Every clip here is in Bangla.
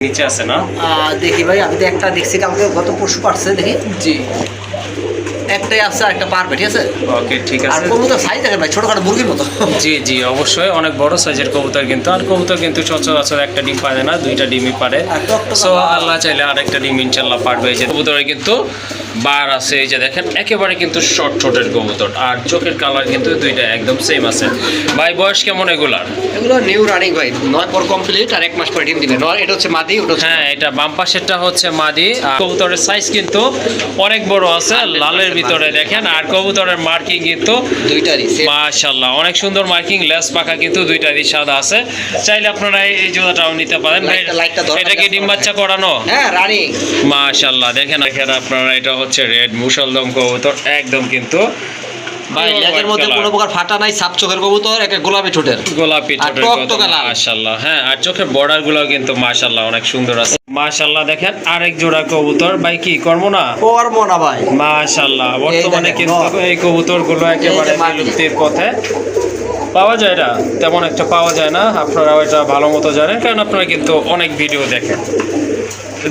নিচে আছে না? দেখি ভাই, আমি তো একটা দেখছি কালকে, গত পরশু পারছে দেখি। জি, একটাই আছে, একটা পারবে, ঠিক আছে। ওকে ঠিক আর আছে। কবুতর সাইজ দেখেন ভাই, ছোটখাটো মুরগির মতো। জি জি, অবশ্যই অনেক বড় সাইজের কবুতর কিন্তু। আর কবুতর কিন্তু সচরাচর একটা ডিম পারে না, দুইটা ডিমই পারে। আর টকটকা সো লাল। আল্লাহ চাইলে আরেকটা ডিম ইনশাল্লাহ পারবে। এই যে কবুতরে কিন্তু বার আছে, এই যে দেখেন একেবারে কিন্তু শর্ট ঠোঁটের কবুতর। আর চোখের কালার কিন্তু দুইটা একদম সেম আছে। ভাই বয়স কেমন এগুলার? এগুলো নিউ রানিং ভাই, 9 পর কমপ্লিট, আর 1 মাস পরে ডিম দিবে। এটা হচ্ছে মাদি, ওটা হচ্ছে হ্যাঁ, এটা বাম পাশেরটা হচ্ছে মাদি। আর কবুতরের সাইজ কিন্তু অনেক বড় আছে লালের ভিতরে দেখেন। আর কবুতরের মার্কিং কিন্তু দুইটারই মাশাআল্লাহ অনেক সুন্দর মার্কিং, লেস পাখা কিন্তু দুইটারই সাদা আছে। চাইলে আপনারা এই জোড়াটাও নিতে পারেন। এটা কি ডিম বাচ্চা করানো? হ্যাঁ, রানিং। মাশাআল্লাহ দেখেন আপনারা, এটা হচ্ছে রেড মুসলদম কবুতর, একদম কিন্তু ভাই লেজের মধ্যে কোনো প্রকার ফাটা নাই, সাপ চোখের কবুতর, একটা গোলাপি ঠোঁটের। গোলাপি আর ঠোঁটের টকটকা লাল। মাশাআল্লাহ। হ্যাঁ, আর চোখের বর্ডার গুলো কিন্তু মাশাআল্লাহ অনেক সুন্দর আছে। মাশাআল্লাহ দেখেন আরেক জোড়া কবুতর। ভাই কি করবো না? করব না ভাই। মাশাআল্লাহ বর্তমানে দেখেন, কিন্তু এই কবুতর গুলো একেবারে বিলুপ্তির পথে। পাওয়া যায় না, তেমন একটা পাওয়া যায় না। আপনারা এটা ভালো মতো জানেন, কারণ আপনারা কিন্তু অনেক ভিডিও দেখেন।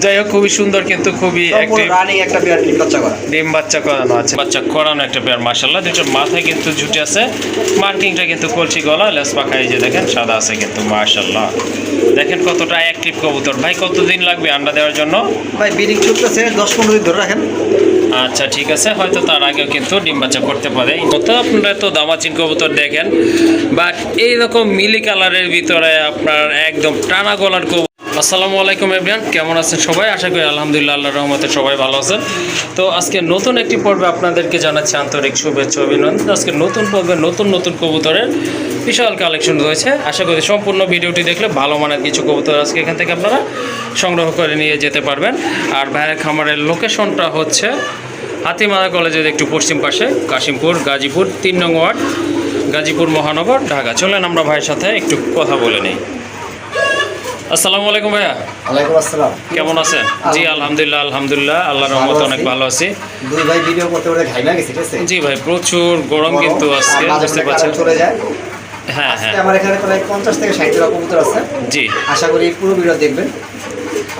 যাই হোক, খুবই সুন্দর কিন্তু খুবই সম্পূর্ণ রানিং একটা বিয়ার ডিম বাচ্চা করা। ডিম বাচ্চা করানো আছে, বাচ্চা করানো একটা পেয়ার মাশাআল্লাহ। দুটোর মাথায় কিন্তু ঝুটি আছে, মার্কিংটা কিন্তু কলসি গলা, লেস পাখা এই যে দেখেন সাদা আছে কিন্তু মাশাআল্লাহ। দেখেন কতটা অ্যাক্টিভ কবুতর। ভাই কতদিন লাগবে আন্ডা দেওয়ার জন্য? ভাই বিডিং চলতেছে, 10-15 দিন ধরে রাখেন। আচ্ছা ঠিক আছে, হয়তো তার আগেও কিন্তু ডিম বাচ্চা করতে পারে। তো আপনারা তো দামাচিন কবুতর দেখেন, বাট এইরকম মিলি কালারের ভিতরে আপনার একদম টানা গলার কবুতর। আসসালামু আলাইকুম এভরিওয়ান, কেমন আছেন সবাই? আশা করি আলহামদুলিল্লাহ আল্লাহর রহমতে সবাই ভালো আছেন। তো আজকে নতুন একটি পর্বে আপনাদেরকে জানাচ্ছি আন্তরিক শুভেচ্ছা অভিনন্দন। আজকে নতুন পর্বে নতুন নতুন কবুতরের বিশাল কালেকশন রয়েছে। আশা করি সম্পূর্ণ ভিডিওটি দেখলে ভালো মানের কিছু কবুতর আজকে এখান থেকে আপনারা সংগ্রহ করে নিয়ে যেতে পারবেন। আর ভাইয়ের খামারের লোকেশনটা হচ্ছে হাতিমারা কলেজের একটু পশ্চিম পাশে, কাশিমপুর গাজীপুর 3 নং ওয়ার্ড, গাজীপুর মহানগর, ঢাকা। চলেন আমরা ভাইয়ের সাথে একটু কথা বলে নিই। আসসালামু আলাইকুম ভাইয়া। ওয়ালাইকুম আসসালাম। কেমন আছেন? জি আলহামদুলিল্লাহ আলহামদুলিল্লাহ আল্লাহর রহমতে অনেক ভালো আছি। দুই ভাই ভিডিও করতে করতে ঘাইমা গেছে, ঠিক আছে। জি ভাই, প্রচুর গরম কিন্তু আজকে, বুঝতে পারছেন। চলে যায়। হ্যাঁ হ্যাঁ, আমার এখানে প্রায় 50 থেকে 60 জোড়া কবুতর আছে। জি আশা করি পুরো ভিডিও দেখবেন।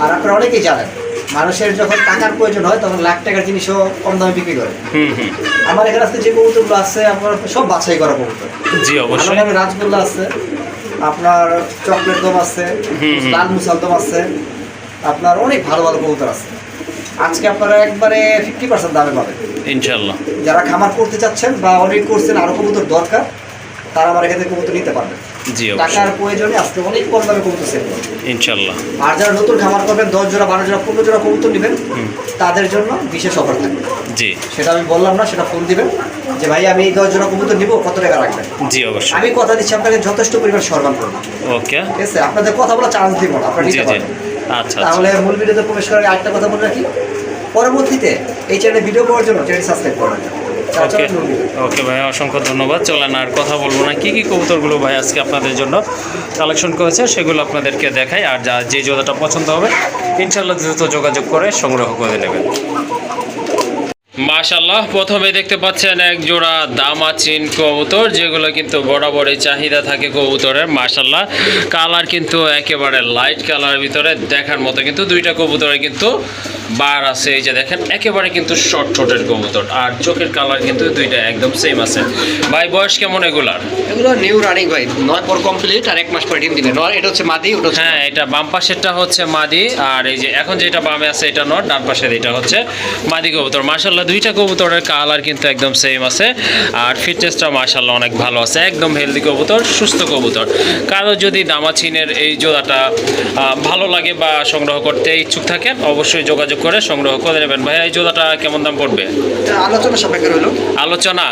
আর আপনারা অনেকেই জানেন, মানুষের যখন টাকার প্রয়োজন হয় তখন লাখ টাকার জিনিসও কম দামে বিক্রি করে। আমার এখানে আজকে যে কবুতরগুলো আছে আপনার সব বাছাই করা কবুতর। জি অবশ্যই। আমার রাজগোল্লা আছে, আপনার চকলেট দম আছে, লাল মুসালদম আছে, আপনার অনেক ভালো ভালো কবুতর আছে। আজকে আপনারা একবারে 50% দামে পাবেন ইনশাআল্লাহ। যারা খামার করতে চাচ্ছেন বা অনেক করছেন, আরো কবুতর দরকার, তারা আমার এখান থেকে কবুতর নিতে পারবেন। জি টাকার অবশ্যই প্রয়োজনে আজকে অনেক কম দামে কবুতর সেল করবেন ইনশাআল্লাহ। আর যারা নতুন খামার করবেন, 10 জোড়া 12 জোড়া 15 জোড়া কবুতর নেবেন, তাদের জন্য বিশেষ অফার থাকবে। জি সেটা আমি বললাম না, সেটা ফোন দিবেন যে ভাই আমি এই 10 জোড়া কবুতর নিব, কত টাকা রাখবেন। জি অবশ্যই। আমি কথা দিচ্ছি আপনাকে যথেষ্ট পরিমাণ সম্মান করবো, ওকে ঠিক আছে। আপনাদের কথা বলা চান্স দিব না, আপনারা জি নিতে জি, পারবেন। আচ্ছা তাহলে মূল ভিডিওতে প্রবেশ করার আগে আরেকটা কথা বলে রাখি, পরবর্তীতে এই চ্যানেলে ভিডিও পাওয়ার জন্য চ্যানেল সাবস্ক্রাইব করবেন। ওকে ওকে ভাই, অসংখ্য ধন্যবাদ। চলেন আর কথা বলবো না, কী কী কবুতরগুলো ভাই আজকে আপনাদের জন্য কালেকশন করেছে সেগুলো আপনাদেরকে দেখাই। আর যা যে জোড়াটা পছন্দ হবে ইনশাআল্লাহ দ্রুত যোগাযোগ করে সংগ্রহ করে নেবেন। মাশাআল্লাহ, প্রথমে দেখতে পাচ্ছেন এক জোড়া দামাচিন কবুতর, যেগুলো কিন্তু বরাবরই চাহিদা থাকে কবুতরের। মাশাআল্লাহ, কালার কিন্তু একেবারে লাইট কালার ভিতরে দেখার মতো, কিন্তু দুইটা কবুতরে কিন্তু বার আছে। এই যে দেখেন একেবারে কিন্তু শর্ট ঠোঁটের কবুতর, আর চোখের কালার কিন্তু দুইটা একদম সেম আছে। ভাই বয়স কেমন এগুলার? এগুলো নিউ রানিং ভাই, 9 পর কমপ্লিট, আর 1 মাস পরে ডিম দিবে। এটা হচ্ছে মাদি, ওটা হচ্ছে হ্যাঁ, এটা বাম পাশেরটা হচ্ছে মাদি, আর এই যে এখন যেটা বামে আছে এটা নর, ডান পাশের এটা হচ্ছে মাদি কবুতর। মাশাআল্লাহ, দুইটা কবুতরের কালার কিন্তু একদম সেম আছে, আর ফিটনেসটা মাশাআল্লাহ অনেক ভালো আছে। একদম হেলদি কবুতর, সুস্থ কবুতর। কারো যদি দামাচিনের এই জোড়াটা ভালো লাগে বা সংগ্রহ করতে ইচ্ছুক থাকেন, অবশ্যই যোগাযোগ করে সংগ্রহ করে নেবেন। ভাই এই জোড়াটা কেমন দাম পড়বে? আলোচনা সাপেক্ষে রইল। আলোচনা?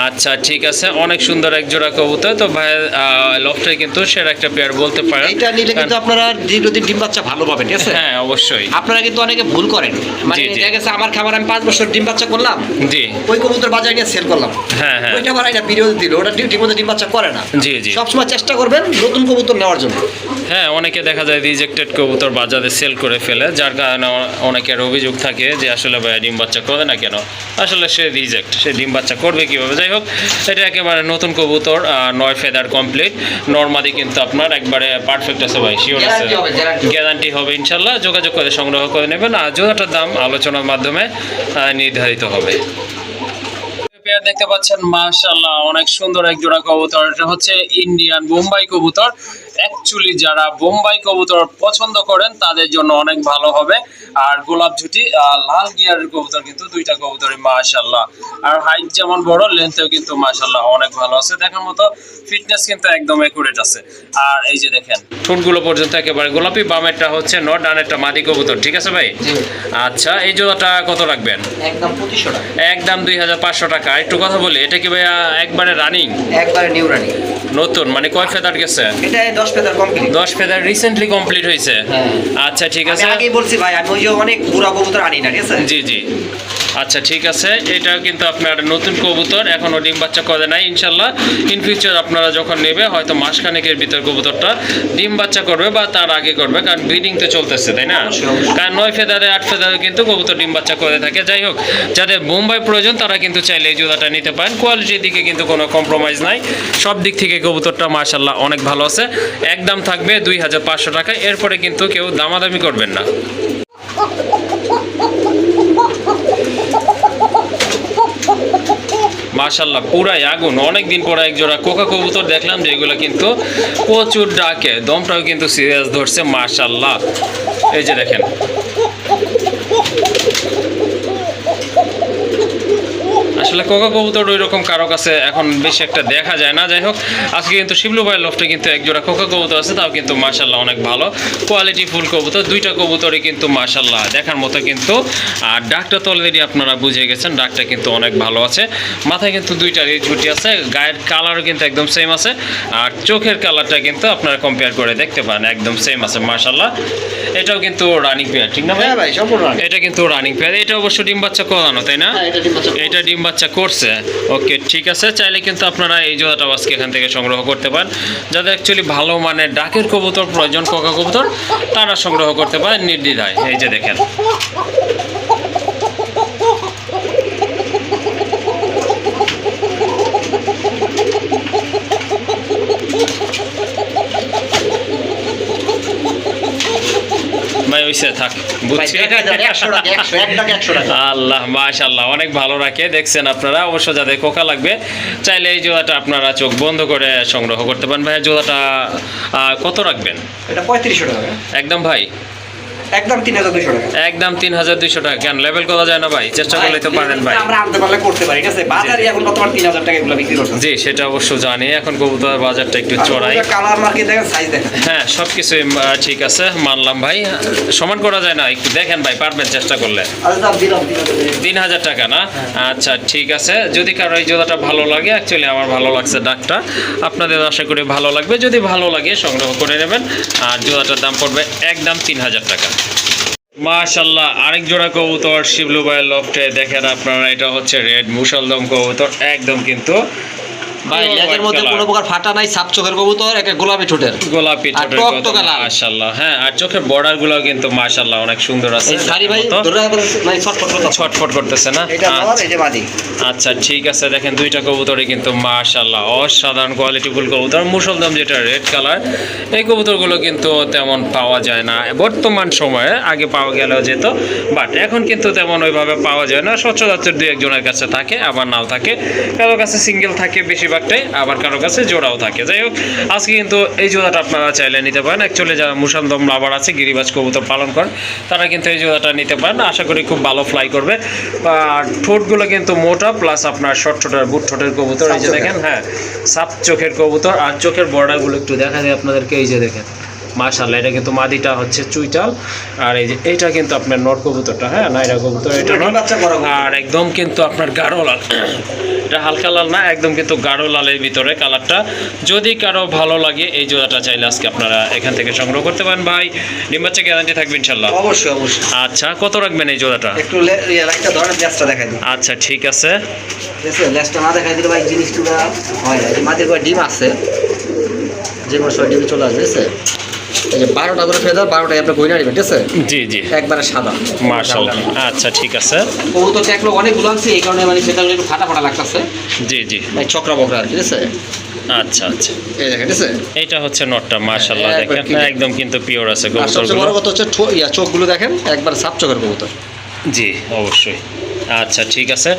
আচ্ছা ঠিক আছে, অনেক সুন্দর এক জোড়া কবুতর। তো ভাইয়ের লফটে কিন্তু সেরা একটা পেয়ার বলতে পারেন। এটা নিলে কিন্তু আপনারা দীর্ঘদিন ডিম বাচ্চা ভালো পাবেন, ঠিক আছে। হ্যাঁ অবশ্যই। আপনারা কিন্তু অনেকে ভুল করেন, মানে দেখা গেছে আমার খাবার আমি 5 বছর ডিম বাচ্চা করলাম, জি ওই কবুতর বাজারে নিয়ে সেল করলাম, হ্যাঁ হ্যাঁ, ওইটা আমার একটা ভিডিও দিল, ওটা ঠিকমতো ডিম বাচ্চা করে না। জি জি, সবসময় চেষ্টা করবেন নতুন কবুতর নেওয়ার জন্য। হ্যাঁ অনেকে দেখা যায় রিজেক্টেড কবুতর বাজারে সেল করে ফেলে, যার কারণে অনেকের অভিযোগ থাকে যে আসলে ভাই ডিম বাচ্চা করে না কেন, আসলে সে রিজেক্ট, সে ডিম বাচ্চা করবে কীভাবে। যাই হোক, এটা একেবারে নতুন কবুতর, 9 ফেদার কমপ্লিট, নর্মাদি কিন্তু আপনার একবারে পারফেক্ট আছে ভাই, শিওর আছে, গ্যারান্টি হবে ইনশাল্লাহ। যোগাযোগ করে সংগ্রহ করে নেবেন, আর জোড়াটার দাম আলোচনার মাধ্যমে নির্ধারিত হবে। পেয়ার দেখতে পাচ্ছেন, মাশাআল্লাহ অনেক সুন্দর এক জোড়া কবুতর। এটা হচ্ছে ইন্ডিয়ান বোম্বাই কবুতর। অ্যাকচুয়ালি যারা বোম্বাই কবুতর পছন্দ করেন তাদের জন্য অনেক ভালো হবে। আর গোলাপ ঝুটি লাল গিয়ারের কবুতর কিন্তু দুইটা কবুতরই মাশাআল্লাহ, আর হাইট যেমন বড়, লেন্থেও কিন্তু মাশাআল্লাহ অনেক ভালো আছে, দেখার মতো ফিটনেস কিন্তু একদম একুরেট আছে। আর এই যে দেখেন ঠোঁটগুলো পর্যন্ত একেবারে গোলাপি, বামেরটা হচ্ছে নর, ডানেরটা মাদি কবুতর, ঠিক আছে ভাই? আচ্ছা, এই জোড়াটা কত রাখবেন? একদম 2500 টাকা। একদম 2500 টাকা। একটু কথা বলি, এটা কি ভাইয়া একবারে রানিং? একবারে নিউ রানিং, নতুন, মানে কয় ফেদার গেছে? এটা 10 feather complete. 10 feather recently complete হয়েছে। আচ্ছা ঠিক আছে, আমি আগেই বলছি ভাই, আমি ওই যে অনেক বুড়া কবুতর আনি না, ঠিক আছে? জি জি, আচ্ছা ঠিক আছে। এটা কিন্তু আপনার নতুন কবুতর, এখনো ডিম বাচ্চা করে নাই। ইনশাল্লাহ ইন ফিউচার আপনারা যখন নেবে হয়তো মাসখানেকের ভিতর কবুতরটা ডিম বাচ্চা করবে বা তার আগে করবে, কারণ ব্রিডিং তো চলতেছে, তাই না? কারণ 9 ফেদারে 8 ফেদারে কিন্তু কবুতর ডিম বাচ্চা করে থাকে। যাই হোক, যাদের বোম্বাই প্রয়োজন তারা কিন্তু চাইলে এই জোড়াটা নিতে পারেন। কোয়ালিটির দিকে কিন্তু কোনো কম্প্রোমাইজ নাই, সব দিক থেকে কবুতরটা মাশাআল্লাহ অনেক ভালো আছে। একদম থাকবে 2500 টাকা, এরপরে কিন্তু কেউ দামাদামি করবেন না। মাশাআল্লাহ পুরাই আগুন। অনেকদিন পরে এক জোড়া কোকা কবুতর দেখলাম যেগুলো কিন্তু প্রচুর ডাকে, দমটাও কিন্তু সিরিয়াস ধরছে মাশাআল্লাহ। এই যে দেখেন, আসলে কোকা কবুতর ওই রকম কারো কাছে এখন বেশি একটা দেখা যায় না। যাই হোক, আজকে কিন্তু শিবলু ভাইয়ের লফটে কিন্তু এক জোড়া কোকা কবুতর আছে, তাও কিন্তু মাশাআল্লাহ অনেক ভালো কোয়ালিটি ফুল কবুতর। দুইটা কবুতরই কিন্তু মাশাআল্লাহ দেখার মতো কিন্তু। আর ডাকটা তো অলরেডি আপনারা বুঝে গেছেন, ডাকটা কিন্তু অনেক ভালো আছে। মাথায় কিন্তু দুইটারই ঝুটি আছে, গায়ের কালারও কিন্তু একদম সেম আছে, আর চোখের কালারটা কিন্তু আপনারা কম্পেয়ার করে দেখতে পারেন, একদম সেম আছে মাশাআল্লাহ। এটাও কিন্তু রানিং পেয়ার, ঠিক না ভাই? হ্যাঁ ভাই, সম্পূর্ণ রানিং। এটা কিন্তু রানিং পেয়ার। এটা অবশ্য ডিম বাচ্চা করানো, তাই না? এটা ডিম বাচ্চা করছে। ওকে ঠিক আছে, চাইলে কিন্তু আপনারা এই জোড়াটা আজকে এখান থেকে সংগ্রহ করতে পারেন। যাদের অ্যাকচুয়ালি ভালো মানের ডাকের কবুতর প্রয়োজন, কোকা কবুতর, তারা সংগ্রহ করতে পারেন নির্দ্বিধায়। এই যে দেখেন, ভাই ওইসে থাক, বুঝছি। আল্লাহ মাশাআল্লাহ অনেক ভালো রাখে, দেখছেন আপনারা। অবশ্য যাদের কোকা লাগবে চাইলে এই জোড়াটা আপনারা চোখ বন্ধ করে সংগ্রহ করতে পারেন। ভাই জোড়াটা কত রাখবেন? এটা 3500 টাকা একদম ভাই, একদম 3200 টাকা। একদম 3200 টাকা। কেন লেভেল করা যায় না ভাই? চেষ্টা করলে তো পারেন ভাই। আমরা আনতে পারলে করতে পারি, ঠিক আছে? বাজারে এখন বর্তমান 3000 টাকা এগুলো বিক্রি করছে। জি সেটা অবশ্য জানি, এখন কবুতর বাজারটা একটু চড়াই। কালার মার্কেট দেখেন, সাইজ দেখেন, হ্যাঁ সবকিছু ঠিক আছে, মানলাম ভাই। সমান করা যায় না, একটু দেখেন ভাই, পারবেন চেষ্টা করলে। 3000 টাকা না? আচ্ছা ঠিক আছে, যদি কারো এই জোড়াটা ভালো লাগে, অ্যাকচুয়ালি আমার ভালো লাগছে ডাকটা, আপনাদের আশা করি ভালো লাগবে। যদি ভালো লাগে সংগ্রহ করে নেবেন। আর জোড়াটার দাম পড়বে একদম 3000 টাকা। মাশাআল্লাহ আরেক জোড়া কবুতর শিবলু ভাইয়ের লফটে দেখেন আপনারা। এটা হচ্ছে রেড মুসলদম কবুতর, একদম কিন্তু ভাই লেজের মধ্যে কোনো প্রকার ফাটা নাই, সাপ চোখের কবুতর, একটা গোলাপি ঠোঁটের, গোলাপি ঠোঁটের কবুতর মাশাআল্লাহ। হ্যাঁ, আর চোখের বর্ডারগুলো কিন্তু মাশাআল্লাহ অনেক সুন্দর আছে। সারি ভাই মানে ছটফট করতেছে না? এটা নর, এই যে মাদি। আচ্ছা ঠিক আছে, দেখেন দুইটা কবুতরই কিন্তু মাশাআল্লাহ অসাধারণ কোয়ালিটিফুল কবুতর। মুসলদম যেটা রেড কালার, এই কবুতরগুলো কিন্তু তেমন পাওয়া যায় না বর্তমান সময়ে, আগে পাওয়া গেলেও যেত, বাট এখন কিন্তু তেমন ওইভাবে পাওয়া যায় না। সচরাচর দুই একজনের কাছে থাকে, আবার নাও থাকে, কারো কাছে সিঙ্গেল থাকে বেশিরভাগটাই, আবার কারো কাছে জোড়াও থাকে। যাই হোক, আজকে কিন্তু এই জোড়াটা আপনারা চাইলে নিতে পারেন। অ্যাকচুয়ালি যারা মুসলদম লাভার আছে, গিরিবাজ কবুতর পালন করেন, তারা কিন্তু এই জোড়াটা নিতে পারেন। আশা করি খুব ভালো ফ্লাই করবে। আর ঠোঁটগুলো কিন্তু মোটা, প্লাস আপনার শর্ট ঠোঁটের বুট ঠোঁটের কবুতর। এই যে দেখেন, হ্যাঁ সাপ চোখের কবুতর। আর চোখের বর্ডারগুলো একটু দেখা যায় আপনাদেরকে, এই যে দেখেন মাশাআল্লাহ। এটা কিন্তু মাদিটা হচ্ছে চুইটাল, আর এই যে এটা কিন্তু আপনার নর কবুতরটা, হ্যাঁ নাইরা কবুতর এটা। আর একদম কিন্তু আপনার গাঢ় লাল, এটা হালকা লাল না, একদম কিন্তু গাঢ় লালের ভিতরে কালারটা। যদি কারো ভালো লাগে এই জোড়াটা চাইলে আজকে আপনারা এখান থেকে সংগ্রহ করতে পারেন। ভাই ডিম বাচ্চা গ্যারান্টি থাকবে ইনশাআল্লাহ? অবশ্যই অবশ্যই। আচ্ছা কত রাখবেন এই জোড়াটা? একটু লাইটটা ধরেন, লেজটা দেখাই দিন। আচ্ছা ঠিক আছে, লেজটা না দেখাই দিলে ভাই জিনিসটা হয় না। মাটির ঘরে ডিম আছে, যে কোনো সময় ডিমে চলে আসবে। এই যে 12টা করে ফেদার, 12টাই আপনি গয়না নেবেন, ঠিক আছে? জি জি একবারে সাদা। মাশাআল্লাহ। আচ্ছা ঠিক আছে। কবুতর ট্যাগলো অনেকগুলো আছে, এই কারণে মানে ফেদারগুলো একটু ফাটা ফাটা লাগতেছে, জি জি মানে চক্রা বকরা, ঠিক আছে? আচ্ছা আচ্ছা। এই দেখেন, ঠিক আছে? এটা হচ্ছে নটটা, মাশাআল্লাহ হ্যাঁ, দেখেন একবার একদম কিন্তু পিওর আছে আর সবচেয়ে কবুতরগুলো। বড় কথা হচ্ছে চোখগুলো দেখেন, একবার সাপ চোখের কবুতর। জি অবশ্যই। আচ্ছা ঠিক আছে।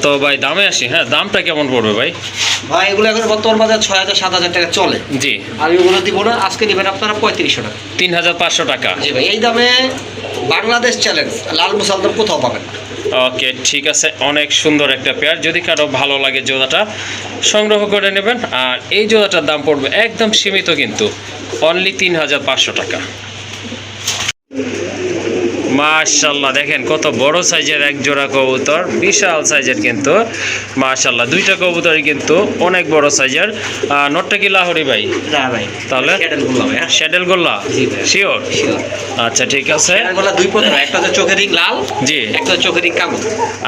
তো ভাই দামে আসি, হ্যাঁ দামটা কেমন পড়বে ভাই? ভাই এগুলো এখন বর্তমান বাজার 6,000-7,000 টাকা চলে। জি। আমি ওগুলো দিব না, আজকে নেবেন আপনারা 3500 টাকা। 3500 টাকা। জি ভাই, এই দামে বাংলাদেশ চ্যালেঞ্জ লাল মুসালদার কোথাও পাবেন না। ওকে ঠিক আছে, অনেক সুন্দর একটা পেয়ার। যদি কারো ভালো লাগে জোড়াটা সংগ্রহ করে নেবেন। আর এই জোড়াটার দাম পড়বে একদম সীমিত, কিন্তু অনলি 3500 টাকা। মাশাআল্লাহ দেখেন কত বড় সাইজের এক জোড়া কবুতর, বিশাল সাইজের কিন্তু মাশাআল্লাহ। দুইটা কবুতরই কিন্তু অনেক বড় সাইজের। নটটা কি লাহোরি ভাই? না ভাই, তাহলে ক্যাডেল গোল্লা ভাই। শ্যাডেল গোল্লা? জি ভাই। শিওর? শিওর। আচ্ছা ঠিক আছে। ক্যাডেল গোল্লা দুই প্রকার, একটা হচ্ছে চোখের রিং লাল, জি। একটা হচ্ছে চোখের রিং কালো।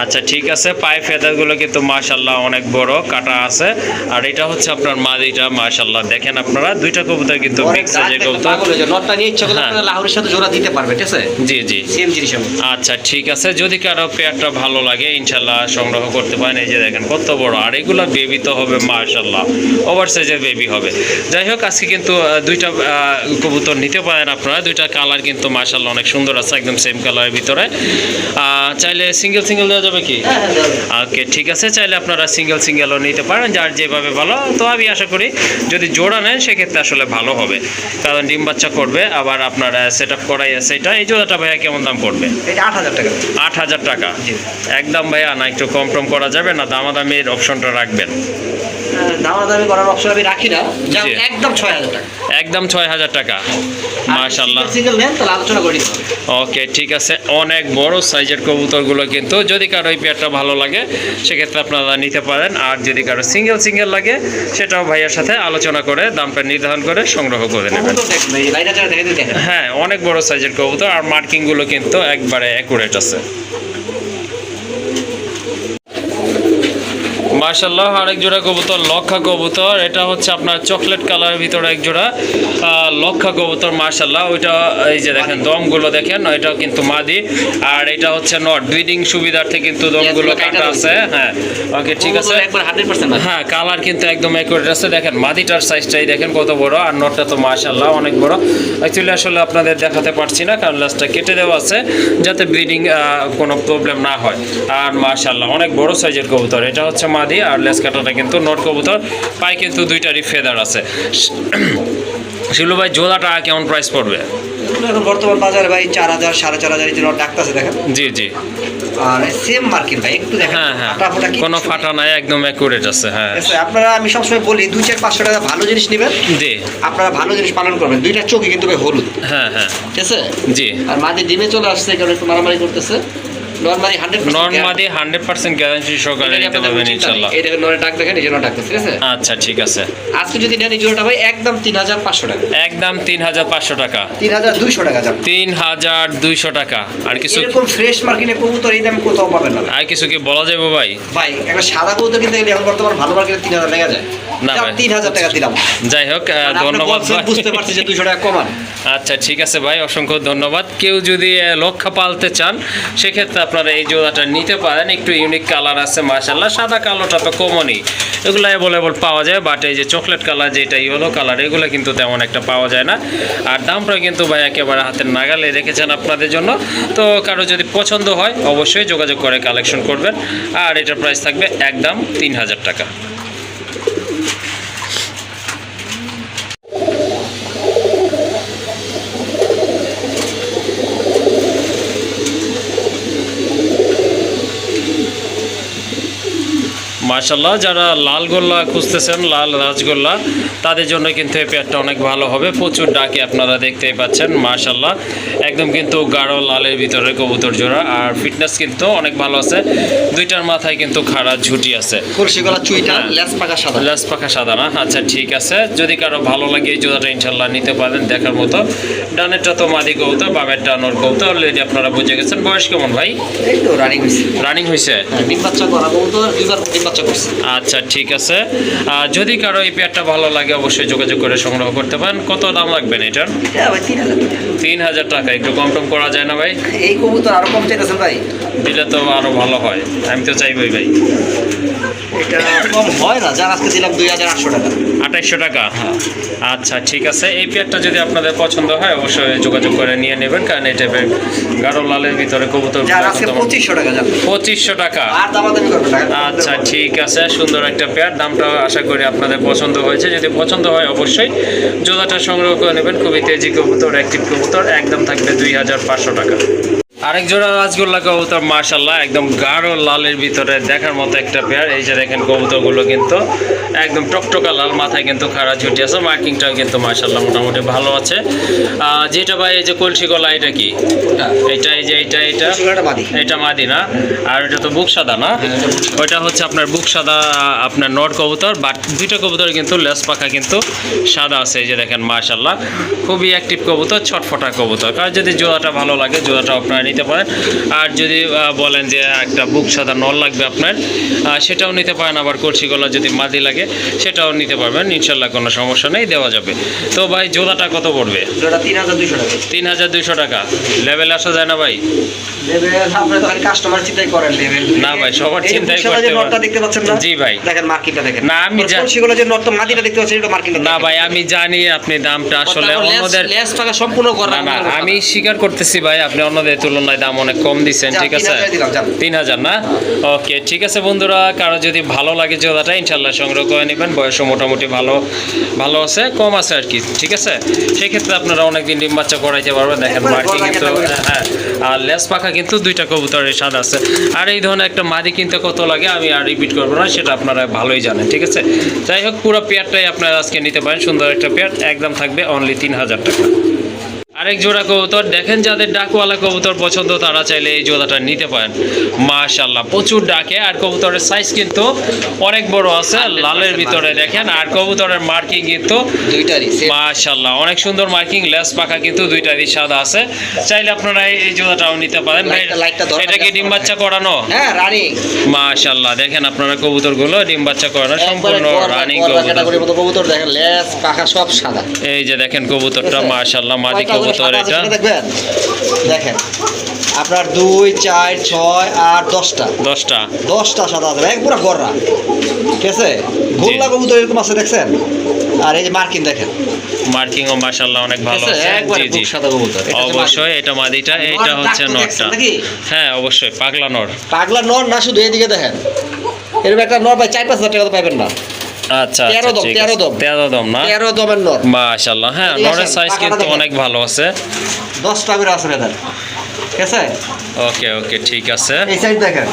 আচ্ছা ঠিক আছে। পায়ে ফেদারগুলো কিন্তু মাশাআল্লাহ অনেক বড় কাটা আছে। আর এটা হচ্ছে আপনার মাদিটা, মাশাআল্লাহ দেখেন আপনারা দুইটা কবুতর কিন্তু বিগ সাইজের কবুতর। নটটা নিয়ে ইচ্ছা করলে হ্যাঁ। আপনারা লাহোরের সাথে জোড়া দিতে পারবে, ঠিক আছে? জি জি। সেম জিনিস হবে। আচ্ছা ঠিক আছে, যদি কারো পেয়ারটা ভালো লাগে ইনশাল্লাহ সংগ্রহ করতে পারেন। এই যে দেখেন কত বড়, আর এগুলো বেবি তো হবে মাশাল্লাহ, ওভার সাইজের বেবি হবে। যাই হোক আজকে কিন্তু দুইটা কবুতর নিতে পারেন আপনারা। দুইটা কালার কিন্তু মাশাল্লাহ অনেক সুন্দর আছে, একদম সেম কালারের ভিতরে। চাইলে সিঙ্গেল সিঙ্গেল দেওয়া যাবে কি? হ্যাঁ, হ্যাঁ। ওকে ঠিক আছে, চাইলে আপনারা সিঙ্গেল সিঙ্গেলও নিতে পারেন, যার যেভাবে ভালো। তো আমি আশা করি যদি জোড়া নেন সেক্ষেত্রে আসলে ভালো হবে, কারণ ডিম বাচ্চা করবে। আবার আপনার সেট আপ করাই আছে এটা। এই জোড়াটা ভাইয়া কেমন দাম পড়বে? এটা 8,000 টাকা। 8,000 টাকা। একদম ভাইয়া, না একটু কম টম করা যাবে না? দামাদামির অপশনটা রাখবেন? দামাদামি করার অপশন আমি রাখি না, জি। একদম 6,000 টাকা। একদম 6,000 টাকা। মাশাআল্লাহ। সিঙ্গেল নেন তাহলে আলোচনা করে দিতে হবে। ওকে ঠিক আছে, অনেক বড় সাইজের কবুতরগুলো কিন্তু যদি কারো এই পেয়ারটা ভালো লাগে সেক্ষেত্রে আপনারা নিতে পারেন। আর যদি কারো সিঙ্গেল সিঙ্গেল লাগে সেটাও ভাইয়ের সাথে আলোচনা করে দামটা নির্ধারণ করে সংগ্রহ করে নেবেন। কবুতর দেখেন ভাই, লাইটা যারা দেখেন দেখেন। হ্যাঁ অনেক বড় সাইজের কবুতর, আর মার্কিংগুলো কিন্তু একবারে অ্যাকুরেট আছে। মাশাআল্লাহ। আরেক জোড়া কবুতর লক্ষা কবুতর, এটা হচ্ছে আপনার চকলেট কালারের ভিতরে এক জোড়া লক্ষা কবুতর মাশাআল্লাহ। ওইটা এই যে দেখেন দমগুলো দেখেন, এটাও কিন্তু মাদি। আর এটা হচ্ছে নট, ব্রিডিং সুবিধার্থে কিন্তু দমগুলো কাটা আছে। হ্যাঁ ওকে ঠিক আছে। একবার 100% হ্যাঁ কালার কিন্তু একদম অ্যাকুরেট আছে। দেখেন মাদিটার সাইজটাই দেখেন কত বড়, আর নটটা তো মাশাআল্লাহ অনেক বড়। অ্যাকচুয়ালি আসলে আপনাদের দেখাতে পারছি না কারণ লেজটা কেটে দেওয়া আছে যাতে ব্রিডিং কোনো প্রবলেম না হয়। আর মাশাআল্লাহ অনেক বড় সাইজের কবুতর। এটা হচ্ছে মাদি, আর লেজ কাটাটা কিন্তু নট কবুতর। পায়ে কিন্তু দুইটারই ফেদার আছে। শিলু ভাই জোড়াটা কেমন প্রাইস পড়বে? এখন বর্তমান বাজারে ভাই 4,000 4,500 এই যে ডাকতেছে দেখেন। জি জি। আর সেম মার্কেট ভাই, একটু দেখেন হ্যাঁ হ্যাঁ, ফাটা ফাটা কোনো ফাটা নাই, একদম অ্যাকুরেট আছে। হ্যাঁ ঠিক আছে, আপনারা আমি সবসময় বলি 2-4-500 টাকা ভালো জিনিস নেবেন, জি। আপনারা ভালো জিনিস পালন করবেন। দুইটা চোখই কিন্তু ভাই হলুদ, হ্যাঁ হ্যাঁ ঠিক আছে? জি। আর মাদি ডিমে চলে আসছে, কারণ একটু মারামারি করতেছে। নরমালি 100% নর্মালি 100% গ্যারান্টি সহকারে নিতে পারবেন ইনশাআল্লাহ। এই দেখেন নরে ডাক দেখেন, এই জন্য ডাকতেছে, ঠিক আছে? আচ্ছা ঠিক আছে। আজকে যদি নেন এই জোড়াটা ভাই একদম 3,500 টাকা। একদম 3,500 টাকা। 3,200 টাকা যাবে। 3,200 টাকা। আর কিছু এরকম ফ্রেশ মার্কেটে কবুতর এই দামে কোথাও পাবেন না ভাই। আর কিছু কি বলা যাবে ভাই? ভাই একটা সাদা কবুতর কিনতে গেলে এখন বর্তমান ভালো মার্কেটে 3,000 টাকা যায়। না ভাই। 3,000 টাকা দিলাম। যাই হোক আপনি ধন্যবাদ বলছেন, ভাই। বুঝতে পারছি যে 200 টাকা কমান। আচ্ছা ঠিক আছে ভাই, অসংখ্য ধন্যবাদ। কেউ যদি লক্ষা পালতে চান সেক্ষেত্রে আপনারা এই জোড়াটা নিতে পারেন। একটু ইউনিক কালার আছে মাশাআল্লাহ। সাদা কালোটা তো কমনই, এগুলো অ্যাভেলেবল পাওয়া যায়। বাট এই যে চকলেট কালার যেটা ইয়েলো কালার, এগুলো কিন্তু তেমন একটা পাওয়া যায় না। আর দামটা কিন্তু ভাই একেবারে হাতের নাগালে রেখেছেন আপনাদের জন্য। তো কারো যদি পছন্দ হয় অবশ্যই যোগাযোগ করে কালেকশন করবেন। আর এটার প্রাইস থাকবে একদম 3,000 টাকা। মাশাআল্লাহ, যারা লাল গোল্লা খুঁজতেছেন, লাল রাজগোল্লা, তাদের জন্য কিন্তু এই পেয়ারটা অনেক ভালো হবে। প্রচুর ডাকে আপনারা দেখতেই পাচ্ছেন মাশাআল্লাহ। একদম কিন্তু গাঢ় লালের ভিতরে কবুতর জোড়া, আর ফিটনেস কিন্তু অনেক ভালো আছে। দুইটার মাথায় কিন্তু খাড়া ঝুটি আছে। কলসি গলা চুইটা, হ্যাঁ। লেজ পাকা সাদা। লেজ পাখা সাদা না? আচ্ছা ঠিক আছে, যদি কারো ভালো লাগে এই জোড়াটা ইনশাল্লাহ নিতে পারেন দেখার মতো। ডানেরটা তো মাদি কবুতর, বামেরটা নর কবুতর। অলরেডি আপনারা বুঝে গেছেন। বয়স কেমন ভাই? এই তো রানিং হইছে। রানিং হয়েছে? ডিম বাচ্চা করা কবুতর, দুইবার ডিম বাচ্চা বাচ্চা করছে। আচ্ছা ঠিক আছে, যদি কারো এই পেয়ারটা ভালো লাগে অবশ্যই যোগাযোগ করে সংগ্রহ করতে পারেন। কত দাম লাগবেন এটার? হ্যাঁ ভাই 3000 টাকা। 3000 টাকা, একটু কম টম করা যায় না ভাই? এই কবুতর আরো কম চাইতেছেন ভাই? দিলে তো আরো ভালো হয়, আমি তো চাইবই ভাই। এটা কম হয় না, যার আজকে দিলাম 2800 টাকা। 2800 টাকা? আচ্ছা ঠিক আছে, এই পেয়ারটা যদি আপনাদের পছন্দ হয় অবশ্যই যোগাযোগ করে নিয়ে নেবেন, কারণ এই টাইপের গাঢ় লালের ভিতরে কবুতর যার আজকে 2500 টাকা যাবে। 2500 টাকা? আর দামাদামি করবেন টাকা। আচ্ছা ঠিক আছে, সুন্দর একটা পেয়ার, দামটা আশা করি আপনাদের পছন্দ হয়েছে। যদি পছন্দ হয় অবশ্যই জোড়াটা সংগ্রহ করে নেবেন। খুবই তেজি কবুতর, অ্যাক্টিভ কবুতর, একদম থাকবে 2500 টাকা। আরেক জোড়া রাজগোল্লা কবুতর, মাশাল্লাহ একদম গাঢ় লালের ভিতরে দেখার মতো একটা পেয়ার। এই যে দেখেন কবুতরগুলো কিন্তু একদম টকটকা লাল, মাথায় কিন্তু খাড়া ঝুটি আছে, মার্কিংটাও কিন্তু মাশাল্লাহ মোটামুটি ভালো আছে। যেটা ভাই এই যে কলসি গলা, এটা কি? এটা এই যে এটা মাদি না? আর এটা তো বুক সাদা না? ওইটা হচ্ছে আপনার বুক সাদা, আপনার নর কবুতর। বাট দুইটা কবুতর কিন্তু লেস পাখা কিন্তু সাদা আছে। এই যে দেখেন মাশাল্লাহ খুবই অ্যাক্টিভ কবুতর, ছটফটা কবুতর। কারণ যদি জোড়াটা ভালো লাগে জোড়াটা আপনারা নিতে পারেন। আর যদি বলেন যে একটা বুক সাদা নর লাগবে আপনার, সেটাও নিতে পারেন। আবার কলসি গলা যদি মাদি লাগে সেটাও নিতে পারবেন, ইনশাল্লাহ কোনো সমস্যা নেই, দেওয়া যাবে। তো ভাই জোড়াটা কত পড়বে? 3200 টাকা। 3200 টাকা? লেভেল আসা যায় না ভাই? কাস্টমার চিন্তাই করেন লেভেল না ভাই, সবার চিন্তাই করতে নটটা দেখতে পাচ্ছেন না? জি ভাই, দেখেন মার্কিংটা দেখেন। না আমি কলসিগুলো যে নটটা মাদিটা দেখতে পাচ্ছেন, এটা মার্কিংটা না ভাই, আমি জানি আপনি দামটা আসলে অন্যদের লেস টাকা সম্পূর্ণ করা না, আমি স্বীকার করতেছি ভাই, আপনি অন্যদের তুলনায় দাম অনেক কম দিচ্ছেন। ঠিক আছে 3000 না? ওকে ঠিক আছে বন্ধুরা, কারো যদি ভালো লাগে জোড়াটা ইনশাল্লাহ সংগ্রহ করে নেবেন। বয়সও মোটামুটি ভালো আছে, কম আছে আর কি। ঠিক আছে, সেক্ষেত্রে আপনারা অনেকদিন ডিম বাচ্চা করাইতে পারবেন। দেখেন মার্কিং কিন্তু, হ্যাঁ, আর লেস পাখা কিন্তু দুইটা কবুতরের স্বাদ আছে। আর এই ধরনের একটা মাদি কিনতে কত লাগে আমি আর রিপিট করবো না, সেটা আপনারা ভালোই জানেন। ঠিক আছে, যাই হোক পুরো পেয়ারটাই আপনারা আজকে নিতে পারেন। সুন্দর একটা পেয়ার, একদম থাকবে অনলি 3000 টাকা। আরেক জোড়া কবুতর দেখেন, যাদের ডাকওয়ালা কবুতর পছন্দ তারা চাইলে এই জোড়াটা নিতে পারেন। মাশাল্লাহ প্রচুর ডাকে, আর কবুতরের সাইজ কিন্তু অনেক বড় আছে লালের ভিতরে দেখেন। আর কবুতরের মার্কিং কিন্তু দুইটারই মাশাল্লাহ অনেক সুন্দর মার্কিং, লেস পাখা কিন্তু দুইটারই সাদা আছে। চাইলে আপনারা এই জোড়াটাও নিতে পারেন। এটা কি ডিম বাচ্চা করানো? হ্যাঁ রানিং। মাশাল্লাহ দেখেন আপনারা কবুতরগুলো ডিম বাচ্চা করানো, সম্পূর্ণ রানিং কবুতর। দেখেন লেস পাখা সব সাদা। এই যে দেখেন কবুতরটা মাশাল্লাহ মাদি কবুতর। এটা দেখবেন, দেখেন আপনার 2 4 6 8 10টা সাদা আছে, এক পুরো গররা। ঠিক আছে, গোল্লা কবুতর এরকম আছে দেখছেন। আর এই যে মার্কিং দেখেন, মার্কিংও মাশাআল্লাহ অনেক ভালো আছে। জি জি সাদা কবুতর, অবশ্যই এটা মাদিটা, এটা হচ্ছে নরটা। হ্যাঁ অবশ্যই পাগলা নর না, শুধু এদিকে দেখেন এরকম একটা নর ভাই 4-5 হাজার টাকা পাবেন না। আচ্ছা 13 দম না? 13 দমের নর মাশাআল্লাহ। হ্যাঁ নরের সাইজ কিন্তু অনেক ভালো আছে। 10টা করে আছে বেদার। ঠিক আছে, ওকে ঠিক আছে। এই সাইড দেখেন,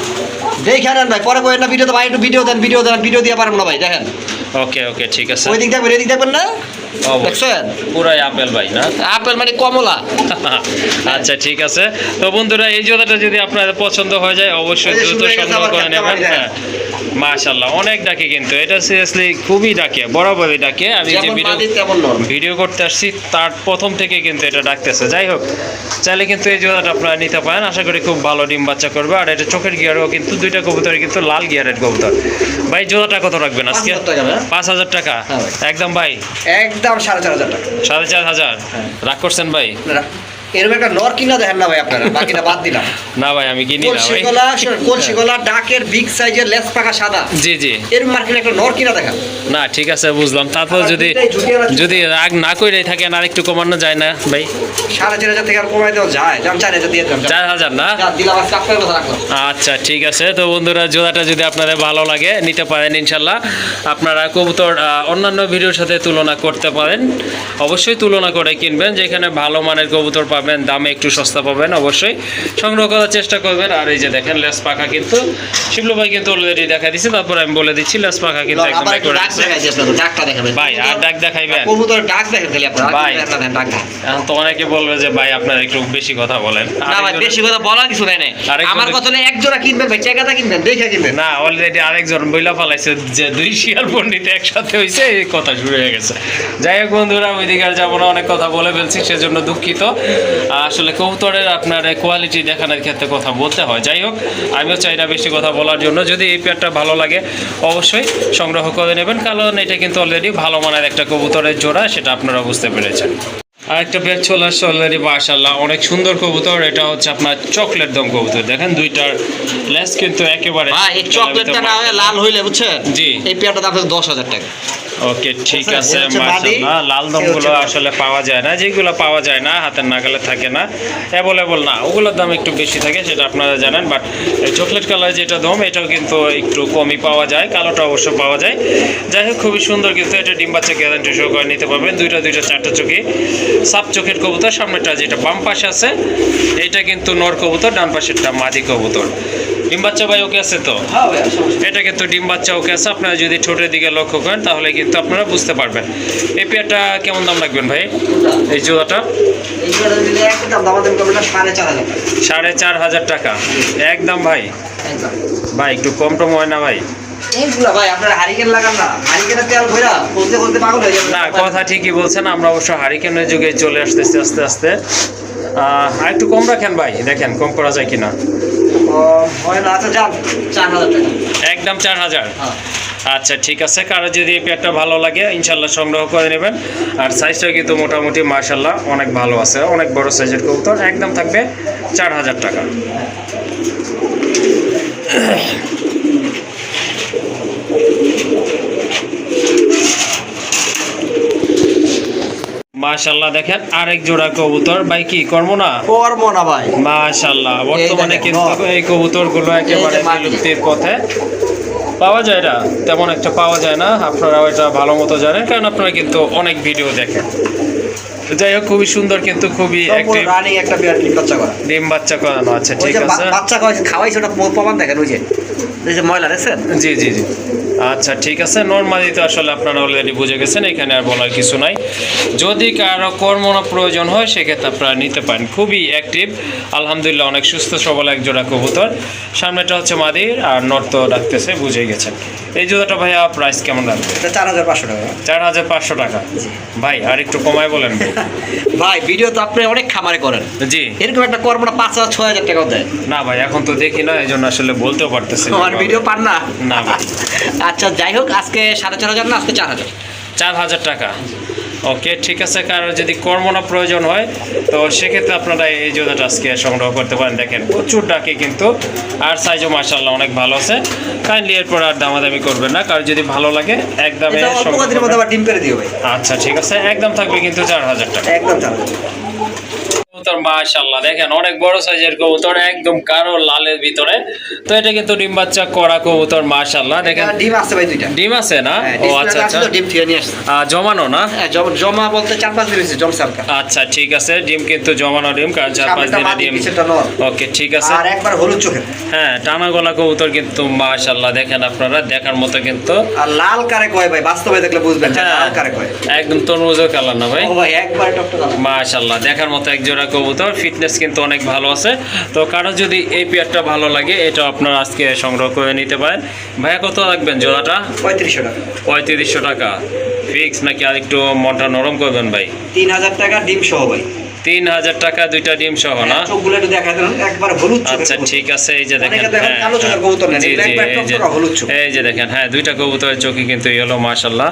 দেখেন ভাই, পরে কই না ভিডিও তো ভাই, একটু ভিডিও দেন, ভিডিও দিয়ে পারবো না ভাই। দেখেন ওকে ঠিক আছে। ওই দিক দেখবেন, এই দিক দেখবেন না? দেখছেন পুরাই আপেল ভাই না? আপেল মানে কমলা। আচ্ছা ঠিক আছে। তো বন্ধুরা এই জোড়াটা যদি আপনাদের পছন্দ হয়ে যায় অবশ্যই দ্রুত সংগ্রহ করে নেবেন। হ্যাঁ মাশাআল্লাহ অনেক ডাকে কিন্তু, এটা সিরিয়াসলি খুবই ডাকে, বরাবরই ডাকে। আমি যে ভিডিও করতে আসছি তার প্রথম থেকে কিন্তু এটা ডাকতেছে। যাই হোক, চাইলে কিন্তু এই জোড়াটা আপনারা নিতে পারেন, আশা করি খুব ভালো ডিম বাচ্চা করবে। আর এটা চোখের গিয়ারও কিন্তু দুইটা কবুতর কিন্তু লাল গিয়ারের কবুতর। ভাই জোড়াটা কত রাখবেন আজকে? 5000 টাকা একদম ভাই, একদম 4500 টাকা। 4500 রাগ করছেন ভাই? এরকম একটা নর কিনা দেখেন না ভাই আপনারা, বাকিটা বাদ দিলাম। না ভাই আমি কিনি না ভাই। কলসি গলা ডাকের বিগ সাইজের লেস পাকা সাদা। জি এরকম মার্কেটে একটা নর কিনা দেখেন না। ঠিক আছে বুঝলাম। তারপর যদি রাগ না করে থাকেন আর একটু কমানো যায় না ভাই? 4500 থেকে আর কমাই দেওয়া যায়? দাম 4000 দিয়ে দিলাম। 4000 না? দিলাম আজকে আপনার কথা রাখলাম। আচ্ছা ঠিক আছে। তো বন্ধুরা জোড়াটা যদি আপনাদের ভালো লাগে নিতে পারেন ইনশাল্লাহ। আপনারা কবুতর অন্যান্য ভিডিওর সাথে তুলনা করতে পারেন, অবশ্যই তুলনা করে কিনবেন। যেখানে ভালো মানের কবুতর পাবেন, দামে একটু সস্তা পাবেন, অবশ্যই সংগ্রহ করার চেষ্টা করবেন। আর এই যে দেখেন লেস পাখা কিন্তু শিবলু ভাই কিন্তু অলরেডি দেখা দিচ্ছে, তারপর আমি বলে দিচ্ছি লেস পাখা কিন্তু একদম ভাই। আর ডাক দেখাইবেন? কবুতর ডাক দেখেন খালি আপনারা ভাই। ডাক এখন তো অনেকে বলবে যে ভাই আপনারা একটু বেশি কথা বলেন। না ভাই বেশি কথা বলা কিছু নাই। আমার কথা হলো এক জোড়া কিনবেন ভাই, চেকাটা কিনবেন, দেখে কিনবেন না। অলরেডি আরেকজন বইলা ফলাইছে যে 2 শিয়াল পণ্ডিত একসাথে হইছে, এই কথা শুরু হয়ে গেছে। যাই হোক বন্ধুরা ওইদিকে আর যাবো না, অনেক কথা বলে ফেলছি সেজন্য দুঃখিত। আসলে কবুতরের আপনার কোয়ালিটি দেখানোর ক্ষেত্রে কথা বলতে হয়। যাই হোক, আমিও চাই না বেশি কথা বলার জন্য। যদি এই পেয়ারটা ভালো লাগে অবশ্যই সংগ্রহ করে নেবেন, কারণ এটা কিন্তু অলরেডি ভালো মানের একটা কবুতরের জোড়া, সেটা আপনারা বুঝতে পেরেছেন। আরেকটা পেয়ার চলে আসছে অলরেডি, মাশাআল্লাহ অনেক সুন্দর কবুতর। এটা হচ্ছে আপনার চকলেট দম কবুতর। দেখেন দুইটার লেস কিন্তু একেবারে এই চকলেটটা না হয়ে লাল হইলে বুঝছেন, জি এই পেয়ারটা দাম 10,000 টাকা। ওকে ঠিক আছে, এটা হচ্ছে মাশাআল্লাহ। মাদি, লাল দমগুলো আসলে পাওয়া যায় না, যেগুলো পাওয়া যায় না হাতের নাগালে থাকে না, অ্যাভেলেবল না, ওগুলোর দাম একটু বেশি থাকে, সেটা আপনারা জানেন। বাট এই চকলেট কালার যেটা দম, এটাও কিন্তু একটু কমই পাওয়া যায়, কালোটা অবশ্য পাওয়া যায়। যাই হোক, খুবই সুন্দর কিন্তু এটা। ডিম বাচ্চা গ্যারান্টি সহকারে নিতে পারবেন। দুইটা চারটা চোখে সাপ চোখের কবুতর। সামনেটা যেটা বাম পাশে আছে এটা কিন্তু নর কবুতর, ডান পাশেরটা মাদি কবুতর। ডিম বাচ্চা ভাই ওকে আছে তো? হ্যাঁ ভাই, এটা কিন্তু ডিম বাচ্চা ওকে আছে। আপনারা যদি ঠোঁটের দিকে লক্ষ্য করেন তাহলে কিন্তু আপনারা বুঝতে পারবেন। এই পেয়ারটা কেমন দাম রাখবেন ভাই? এই জোড়াটা এই পেয়ারটা যদি একদম দামাদাম করবেন 4,500 টাকা। 4,500 টাকা একদম ভাই? একদম ভাই একটু কম টম হয় না ভাই? এইগুলা ভাই আপনারা হারিকেন লাগান না, হারিকেনের তেল ভরা বলতে পাগল হয়ে যাবে। না, কথা ঠিকই বলছেন। আমরা অবশ্য হারিকেনের যুগে চলে আসতেছি আস্তে আস্তে। আর একটু কম রাখেন ভাই, দেখেন কম করা যায় কিনা। হয় না, আচ্ছা যান 4,000 টাকা একদম 4,000? হ্যাঁ। আচ্ছা ঠিক আছে, কারো যদি এই পেয়ারটা ভালো লাগে ইনশাল্লাহ সংগ্রহ করে নেবেন। আর সাইজটা কিন্তু মোটামুটি মাশাল্লাহ অনেক ভালো আছে, অনেক বড় সাইজের কবুতর। একদম থাকবে 4,000 টাকা। মাশাল্লাহ দেখেন আরেক জোড়া কবুতর। ভাই কি কর্ম না? কর্ম না ভাই, মাশাল্লাহ বর্তমানে দেখেন, কিন্তু এই কবুতরগুলো একেবারে এই যে মাটি। বিলুপ্তির পথে। পাওয়া যায় না, তেমন একটা পাওয়া যায় না, আপনারা এটা ভালো মতো জানেন, কারণ আপনারা কিন্তু অনেক ভিডিও দেখেন। তো যাই হোক, খুবই সুন্দর কিন্তু, খুবই সম্পূর্ণ রানিং একটা বিয়ার ডিম বাচ্চা করা। ডিম বাচ্চা করানো আছে। ওই ঠিক যে আছে, বাচ্চা খাওয়াইছে ওটা প্রমাণ দেখেন, ওই যে ময়লা দেখছেন। জি জি জি আচ্ছা ঠিক আছে। নর্মালি তো আসলে আপনারা অলরেডি বুঝে গেছেন, এখানে আর বলার কিছু নাই। যদি কারো কর্মনা প্রয়োজন হয় সেক্ষেত্রে আপনারা নিতে পারেন। খুবই অ্যাক্টিভ, আলহামদুলিল্লাহ অনেক সুস্থ সবল এক জোড়া কবুতর। সামনেটা হচ্ছে মাদির আর নর্থ ডাকতেছে, বুঝে গেছেন। এই জোড়াটা ভাইয়া প্রাইস কেমন রাখবে? 4,500 টাকা। 4,500 টাকা ভাই, আর একটু কমায় বলেন ভাই। ভাই ভিডিও তো আপনি অনেক খামারে করেন, জি এরকম একটা কর্মটা 5,000-6,000 টাকা দেয় না ভাই, এখন তো দেখি না, এই জন্য আসলে বলতেও পারতেছি না। আমার ভিডিও পান না? না ভাই। আচ্ছা যাই হোক, আজকে 4,500 না, আজকে 4,000। 4,000 টাকা ওকে ঠিক আছে। কারো যদি কর্মনা প্রয়োজন হয় তো সেক্ষেত্রে আপনারা এই জোড়াটা আজকে সংগ্রহ করতে পারেন। দেখেন প্রচুর ডাকে কিন্তু, আর সাইজও মাশাআল্লাহ অনেক ভালো আছে। কাইন্ডলি এরপর আর দামাদামি করবেন না, কারো যদি ভালো লাগে একদমে এটা অল্প কদিনের মধ্যে আবার ডিম পেরে দিও ভাই। আচ্ছা ঠিক আছে, একদম থাকবে কিন্তু 4,000 টাকা একদম 4,000। কবুতর মাশাআল্লাহ দেখেন অনেক বড় সাইজের কবুতর, একদম কালো লালের ভিতরে। তো এটা কিন্তু ডিম বাচ্চা করা কবুতর মাশাআল্লাহ। দেখেন ডিম আছে ভাই, দুইটা ডিম আছে না? ও আচ্ছা আচ্ছা, ডিম থেকে নিয়ে আসছে। জমানো না? হ্যাঁ, জমা বলতে 4-5 দিন হয়েছে জমছে হালকা। আচ্ছা ঠিক আছে, ডিম কিন্তু জমানো ডিম, কারণ 4-5 দিনের ডিম। ওকে ঠিক আছে। আর একবার হলুদ চোখের। হ্যাঁ, টানা গলা কবুতর কিন্তু মাশাআল্লাহ দেখেন আপনারা, দেখার মতো কিন্তু। আর লাল কারে কয় ভাই, বাস্তবে দেখলে বুঝবেন যে হ্যাঁ, লাল কারে কয়। একদম তরমুজের কালার না ভাই? ও ভাই একবার টকটক। মাশাআল্লাহ দেখার মতো এক জোড়া কবুতর, ফিটনেস কিন্তু অনেক ভালো আছে। তো কারো যদি এই পেয়ারটা ভালো লাগে এটা আপনারা আজকে সংগ্রহ করে নিতে পারেন। ভাইয়া কত রাখবেন জোড়াটা? 3500 টাকা। 3500 টাকা ফিক্স নাকি আর একটু মনটা নরম করবেন ভাই? 3,000 টাকা ডিম সহ ভাই। 3,000 টাকা দুইটা ডিম সহ না? চোখগুলো একটু দেখা দেন, একবার হলুদ চোখের। আচ্ছা ঠিক আছে, এই যে দেখেন, অনেকে দেখেন হ্যাঁ, কালো চোখের কবুতর নেন, জি, এগুলো জি, একবার এই যে টকটকা হলুদ চোখ। এই যে দেখেন, হ্যাঁ দুইটা কবুতরের চোখই কিন্তু ইয়েলো মাশাআল্লাহ,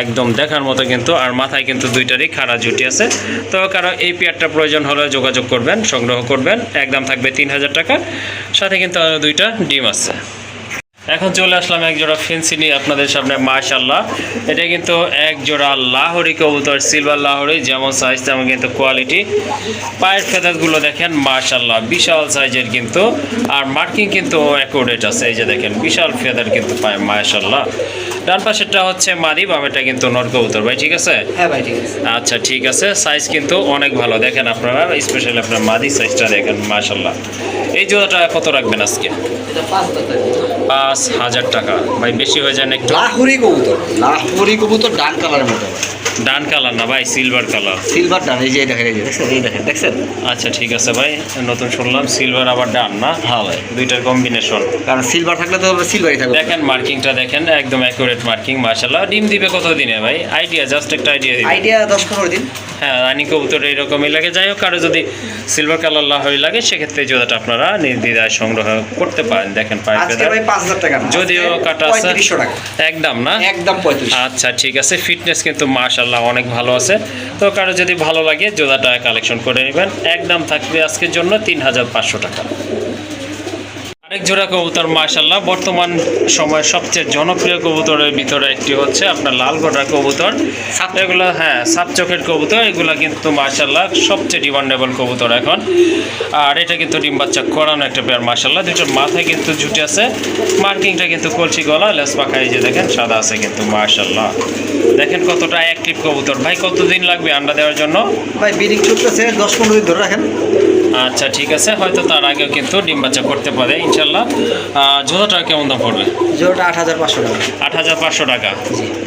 একদম দেখার মতো কিন্তু। আর মাথায় কিন্তু দুইটারই খাড়া জুটি আছে। তো কারো এই পেয়ারটা প্রয়োজন হলে যোগাযোগ করবেন, সংগ্রহ করবেন। একদম থাকবে 3,000 টাকা, সাথে কিন্তু আরো দুইটা ডিম আছে। এখন চলে আসলাম এক জোড়া ফেন্সি নিয়ে আপনাদের সামনে মাশাআল্লাহ। এটা কিন্তু এক জোড়া লাহোরি কবুতর, সিলভার লাহোরি, যেমন সাইজ তেমন কিন্তু কোয়ালিটি। পায়ের ফেদারগুলো দেখেন মাশাআল্লাহ বিশাল সাইজের কিন্তু, আর মার্কিং কিন্তু অ্যাকুরেট আছে। এই যে দেখেন বিশাল ফেদার কিন্তু পায় মাশাআল্লাহ। ডান পাশেরটা হচ্ছে মাদি, বামেটা কিন্তু নর কবুতর ভাই, ঠিক আছে? হ্যাঁ ভাই ঠিক আছে। আচ্ছা ঠিক আছে, সাইজ কিন্তু অনেক ভালো দেখেন আপনারা, স্পেশালি আপনার মাদি সাইজটা দেখেন মাশাআল্লাহ। এই জোড়াটা কত রাখবেন আজকে? এটা 5,000 টাকা। 5,000 টাকা ভাই, বেশি হয়ে যায় না একটু? লাহোরি কবুতর ডান কালারের মতো। ডান কালার না ভাই, সিলভার কালার। সিলভার ডান, এই যে দেখেন, এই যে দেখছেন, এই দেখেন, দেখছেন? আচ্ছা ঠিক আছে ভাই, নতুন শুনলাম সিলভার আবার ডান না? হ্যাঁ ভাই, দুইটার কম্বিনেশন। কারণ সিলভার থাকলে তো সিলভারই থাকবে। দেখেন মার্কিংটা দেখেন, একদম অ্যাকুরেট মার্কিং মাশাআল্লাহ। ডিম দিবে কত দিনে ভাই? আইডিয়া, জাস্ট একটা আইডিয়া দিন। আইডিয়া 10-15 দিন। হ্যাঁ রানিং কবুতর এইরকমই লাগে। যাই হোক কারো যদি সিলভার কালার লাহরি লাগে সেক্ষেত্রে এই জোড়াটা আপনারা নির্দ্বিধায় সংগ্রহ করতে পারেন। দেখেন পায়ের আজকে ফেদার ভাই 5000 টাকা না, যদিও কাটা আছে 3500 টাকা একদম না, একদম 3500। আচ্ছা ঠিক আছে। ফিটনেস কিন্তু মাশাআল্লাহ অনেক ভালো আছে। তো কারো যদি ভালো লাগে জোড়াটা কালেকশন করে নেবেন। একদম থাকবে আজকের জন্য 3500 টাকা। আরেক জোড়া কবুতর মাশাআল্লাহ বর্তমান সময়ের সবচেয়ে জনপ্রিয় কবুতরের ভিতরে একটি হচ্ছে আপনার লাল গড়া কবুতর। এগুলো হ্যাঁ সাপ চোখের কবুতর, এগুলো কিন্তু মাশাআল্লাহ সবচেয়ে ডিমান্ডেবল কবুতর এখন। আর এটা কিন্তু ডিম বাচ্চা করানো একটা পেয়ার মাশাআল্লাহ। দুটোর মাথায় কিন্তু ঝুটি আছে, মার্কিংটা কিন্তু কলসি গলা, লেস পাখা এই যে দেখেন সাদা আছে কিন্তু মাশাআল্লাহ। দেখেন কতটা অ্যাক্টিভ কবুতর। ভাই কতদিন লাগবে আন্ডা দেওয়ার জন্য? ভাই বিডিং চলতেছে 10-15 দিন ধরে রাখেন। আচ্ছা ঠিক আছে, হয়তো তার আগেও কিন্তু ডিম বাচ্চা করতে পারে ইনশাল্লাহ। জোড়াটা কেমন দাম পড়বে? জোড়াটা 8500 টাকা। 8500 টাকা।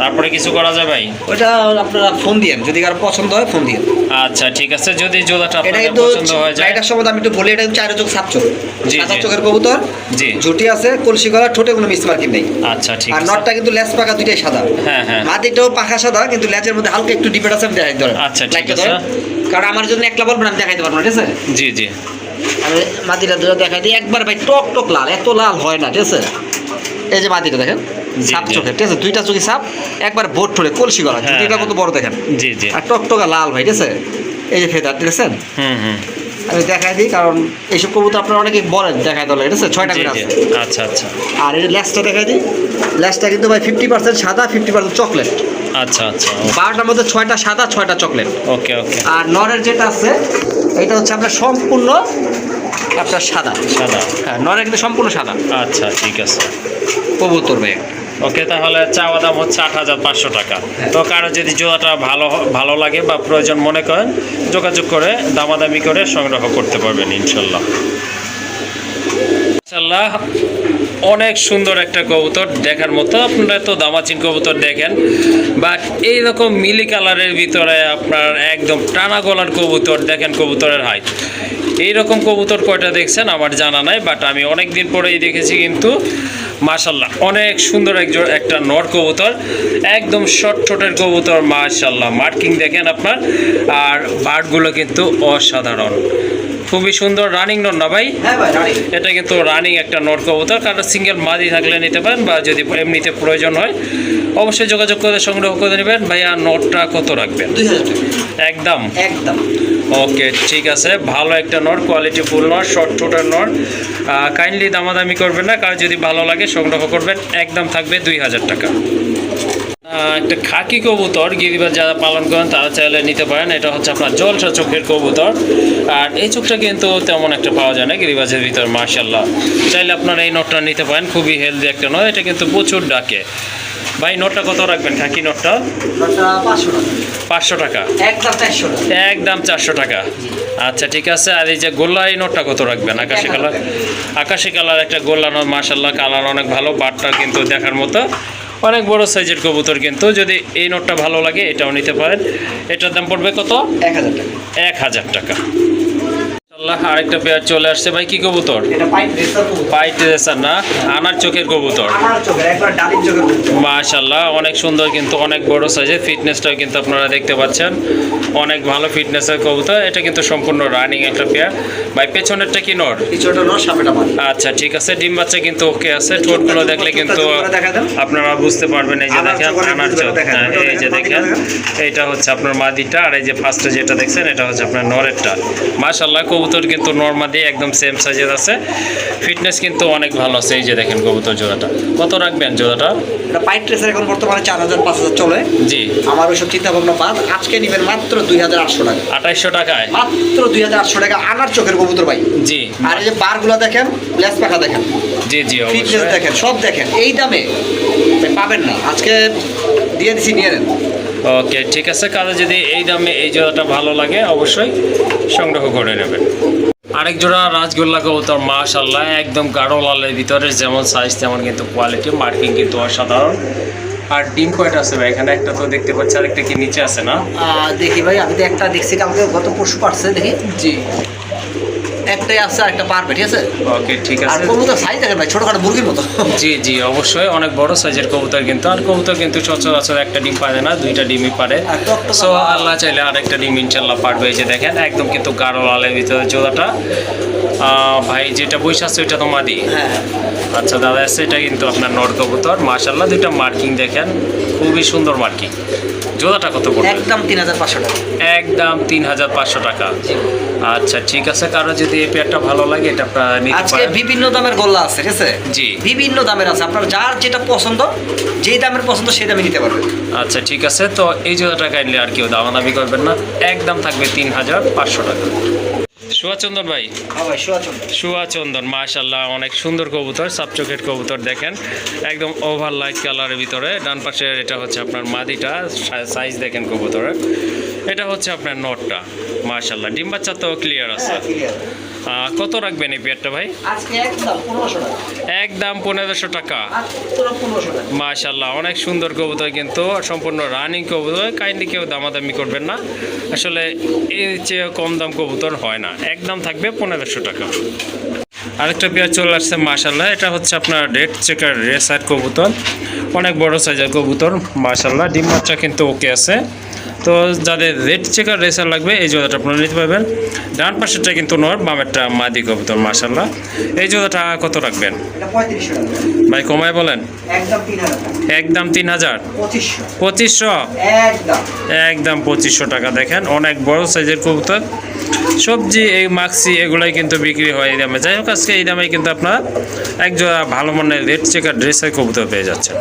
তারপরে কিছু করা যায় ভাই? ওইটা আপনারা ফোন দিয়েন, যদি কারো পছন্দ হয় ফোন দিয়েন। আচ্ছা ঠিক আছে, যদি জোড়াটা এটা আপনাদের কিন্তু পছন্দ হয়ে যায়। এটার সময় আমি একটু বলি, এটা কিন্তু 4 চোখ সাপ চোখ, জি, সাদা জি। চোখের কবুতর, জি ঝুটি আছে, কলসি গলা, ঠোঁটে কোনো মিস মার্কিং নেই। আচ্ছা ঠিক আর আছে। নটটা কিন্তু লেজ পাকা দুইটাই সাদা। হ্যাঁ হ্যাঁ মাটিটাও পাখা সাদা, কিন্তু লেজের মধ্যে হালকা একটু ডিপেট আছে, আমি দেখাই ধরে। আচ্ছা, ঠিক আছে। কারণ আমার জন্য একলা বলবেন আমি দেখাইতে পারবো না, ঠিক আছে? জি জি আমি মাটিটা ধরে দেখাই দিই একবার। ভাই টক টক লাল, এত লাল হয় না, ঠিক আছে? এই যে মাটিটা দেখেন জি, সাপ জি। চোখের, ঠিক আছে? দুইটা চোখে সাপ, একবার বোট ঠোলে, কলসি গলা, হ্যাঁ, ঝুটিটা হ্যাঁ। কত বড় দেখেন। জি জি আর টক টকা লাল ভাই, ঠিক আছে? এই যে ফেদার, ঠিক আছে? হুম আমি দেখাই দিই, কারণ এইসব কবুতর আপনারা অনেকে বলেন দেখাই দলে, ঠিক আছে? 6টা জি করে জি আছে। আচ্ছা আচ্ছা আর এই লেজটা দেখাই দিই, লেজটা কিন্তু ভাই 50% সাদা, 50% চকলেট। আচ্ছা আচ্ছা 12টার মধ্যে 6টা সাদা, 6টা চকলেট। ওকে ওকে। আর নরের যেটা আছে এটা হচ্ছে আপনার সম্পূর্ণ আপনার সাদা। সাদা। হ্যাঁ, নরের কিন্তু সম্পূর্ণ সাদা আচ্ছা ঠিক আছে কবুতর ভাই। ওকে, তাহলে চাওয়া দাম হচ্ছে 8500 টাকা। তো কারো যদি জোড়াটা ভালো লাগে বা প্রয়োজন মনে করেন যোগাযোগ করে দামাদামি করে সংগ্রহ করতে পারবেন ইনশাল্লাহ। ইনশাল্লাহ অনেক সুন্দর একটা কবুতর দেখার মতো। আপনারা তো দামাচিন কবুতর দেখেন, বাট এইরকম মিলি কালারের ভিতরে আপনার একদম টানা গলার কবুতর দেখেন। কবুতরের হাইট এইরকম কবুতর কয়টা দেখছেন আমার জানা নাই, বাট আমি অনেক দিন পরেই দেখেছি কিন্তু মাশাল্লাহ অনেক সুন্দর একটা নর কবুতর, একদম শর্ট ঠোঁটের কবুতর মাশাল্লাহ। মার্কিং দেখেন আপনার, আর বার্ডগুলো কিন্তু অসাধারণ, খুবই সুন্দর। রানিং নর না ভাই? হ্যাঁ ভাই, রানি। এটা কিন্তু রানিং একটা নর কবুতর। কারণ সিঙ্গেল মাদি থাকলে নিতে পারেন, বা যদি এমনিতে প্রয়োজন হয় অবশ্যই যোগাযোগ করে সংগ্রহ করে নেবেন। ভাইয়া নটটা কত রাখবেন? 2000 টাকা একদম একদম। ওকে ঠিক আছে, ভালো একটা নর, কোয়ালিটি ফুল নর, শর্ট ঠোঁটের নর। কাইন্ডলি দামাদামি করবেন না, কারণ যদি ভালো লাগে সংগ্রহ করবেন। একদম থাকবে 2000 টাকা। একটা খাকি কবুতর গিরিবাজ যারা পালন করেন তারা চাইলে নিতে পারেন। এটা হচ্ছে আপনার জলসা চোখের কবুতর, আর এই চোখটা কিন্তু তেমন একটা পাওয়া যায় না গিরিবাজের ভিতর মাশাল্লাহ। চাইলে আপনারা এই নটটা নিতে পারেন, খুবই হেলদি একটা নট। এটা কিন্তু প্রচুর ডাকে। ভাই নটটা কত রাখবেন? খাকি নটটা 500 টাকা 500 টাকা। একদম 400 টাকা একদম 400 টাকা। আচ্ছা ঠিক আছে। আর এই যে গোল্লা এই নোটটা কত রাখবেন? আকাশি কালার, আকাশি কালার একটা গোল্লা নোট মাশাল্লাহ, কালার অনেক ভালো, বাটটা কিন্তু দেখার মতো, অনেক বড় সাইজের কবুতর কিন্তু। যদি এই নোটটা ভালো লাগে এটাও নিতে পারেন। এটার দাম পড়বে কত? 1000 টাকা 1000 টাকা। আরেকটা পেয়ার চলে আসছে ভাই, কি কবুতর? এটা পাইপ রেসার কবুতর। পাইট রেসার না, আনার চোখের কবুতর আমার চোখের একবার ডালিম চোখের কবুতর। মাশাল্লাহ অনেক সুন্দর কিন্তু, অনেক বড় সাইজের। ফিটনেসটাও কিন্তু আপনারা দেখতে পাচ্ছেন, অনেক ভালো ফিটনেসের কবুতর। এটা কিন্তু সম্পূর্ণ রানিং একটা পেয়ার। ভাই পেছনেরটা কি নর? কিছুটা নর, সামনেটা মাদি। আচ্ছা ঠিক আছে, ডিম বাচ্চা কিন্তু ওকে আছে। ঠোঁটগুলো দেখলে কিন্তু দেখা দেন। আপনারা বুঝতে পারবেন। এই যে আনার দেখেন চোখ, আনার চোখ, দেখেন। হ্যাঁ, এই যে দেখেন দেখেন। এইটা হচ্ছে আপনার মাদিটা, আর এই যে ফার্স্টে যেটা দেখছেন এটা হচ্ছে আপনার নরেরটা। মাশাল্লাহ কবুতর কিন্তু নরমাদি একদম সেম সাইজের আছে, ফিটনেস কিন্তু অনেক ভালো আছে। এই যে দেখেন কবুতর জোড়াটা কত রাখবেন? জোড়াটা এটা পাইপ রেসার এখন বর্তমানে 4000-5000 চলে। জি আমার ওইসব চিন্তা ভাবনা বাদ, আজকে নেবেন মাত্র 2800 টাকা। 2800 টাকায় মাত্র 2800 টাকা আনার চোখের কবুতর ভাই। জি আর এই যে বারগুলো দেখেন, লেস পাখা দেখেন, জি জি ফিটনেস অবশ্যই। দেখেন, সব দেখেন। এই দামে ভাই পাবেন না, আজকে দিয়ে দিছি, নিয়ে নেন। ওকে ঠিক আছে, কারো যদি এই দামে এই জোড়াটা ভালো লাগে অবশ্যই সংগ্রহ করে নেবেন। আরেক জোড়া রাজগোল্লা কবুতর মাশাল্লাহ, একদম গাঢ় লালের ভিতরে, যেমন সাইজ তেমন কিন্তু কোয়ালিটি, মার্কিং কিন্তু অসাধারণ। আর ডিম কয়টা আছে ভাই এখানে? একটা তো দেখতে পাচ্ছি, আরেকটা কি নিচে আছে না? দেখি ভাই, আমি তো একটা দেখছি কালকে, গত পরশু পারছে, দেখি। জি একটাই আছে, একটা পারবে, ঠিক আছে? ওকে ঠিক আর আছে। কবুতর সাইজ দেখেন ভাই, ছোটখাটো মুরগির মতো। জি জি অবশ্যই অনেক বড় সাইজের কবুতর কিন্তু, আর কবুতর কিন্তু সচরাচর একটা ডিম পারে না, দুইটা ডিমই পারে। আর টকটকা সো লাল। আল্লাহ চাইলে আরেকটা ডিম ইনশাল্লাহ পারবে। এই যে দেখেন একদম কিন্তু গাঢ় লালের ভিতরে জোড়াটা। ভাই যেটা বৈশ আছে ওইটা তো মাদি। হ্যাঁ, আচ্ছা দাদা আছে, এটা কিন্তু আপনার নর কবুতর। মাশাল্লাহ দুইটা মার্কিং দেখেন, খুবই সুন্দর মার্কিং। জোড়াটা কত পড়বে? একদম 3500 টাকা। একদম 3500 টাকা। আচ্ছা ঠিক আছে, কারো যদি এই পেয়ারটা ভালো লাগে এটা আপনারা নিতে আজকে পারেন। বিভিন্ন দামের গোল্লা আছে, ঠিক আছে? জি। বিভিন্ন দামের আছে, আপনার যার যেটা পছন্দ, যেই দামের পছন্দ সেই দামে নিতে পারবেন। আচ্ছা ঠিক আছে, তো এই জোড়াটা কাইন্ডলি আর কেউ দামাদামি করবেন না, একদম থাকবে 3500 টাকা। সুয়াচন্দন ভাই, হ্যাঁ ভাই, সুয়াচন্দন। সুয়াচন্দন মাশাল্লাহ অনেক সুন্দর কবুতর, সাবচকেট কবুতর দেখেন, একদম ওভার লাইট কালারের ভিতরে। ডান পাশের এটা হচ্ছে আপনার মাদিটা, সাইজ দেখেন কবুতরের। এটা হচ্ছে আপনার নটটা। মাশাল্লাহ ডিম বাচ্চা তো ক্লিয়ার আছে। হ্যাঁ, clear। কত রাখবেন এই পেয়ারটা ভাই? আজকে একদম 1500 টাকা। একদম 1500 টাকা। মাত্র 1500 টাকা। মাশাল্লাহ অনেক সুন্দর কবুতর কিন্তু, সম্পূর্ণ রানিং কবুতর। কাইন্ডলি কেউ দামাদামি করবেন না, আসলে এর চেয়ে কম দাম কবুতর হয় না। একদম থাকবে 1500 টাকা। আরেকটা পেয়ার চলে আসছে মাশাল্লাহ, এটা হচ্ছে আপনার রেড চেকার রেসার কবুতর, অনেক বড় সাইজের কবুতর। মাশাল্লাহ ডিম বাচ্চা কিন্তু ওকে আছে। তো যাদের রেড চেকার রেসার লাগবে এই জোড়াটা আপনারা নিতে পারবেন। ডান পাশেরটা কিন্তু নর, বামেরটা মাদি কবুতর। মাশাল্লাহ এই জোড়াটা কত রাখবেন এটা 3500 টাকা। ভাই? কমায় বলেন। একদম 3000 টাকা। একদম 3000। 2500। 2500। একদম। একদম 2500 টাকা। দেখেন অনেক বড় সাইজের কবুতর। সবজি এই মাক্সি এগুলাই কিন্তু বিক্রি হয় এই দামে। যাই হোক আজকে এই দামে কিন্তু আপনারা এক জোড়া ভালো মানের রেড চেকার ড্রেসের কবুতর পেয়ে যাচ্ছেন।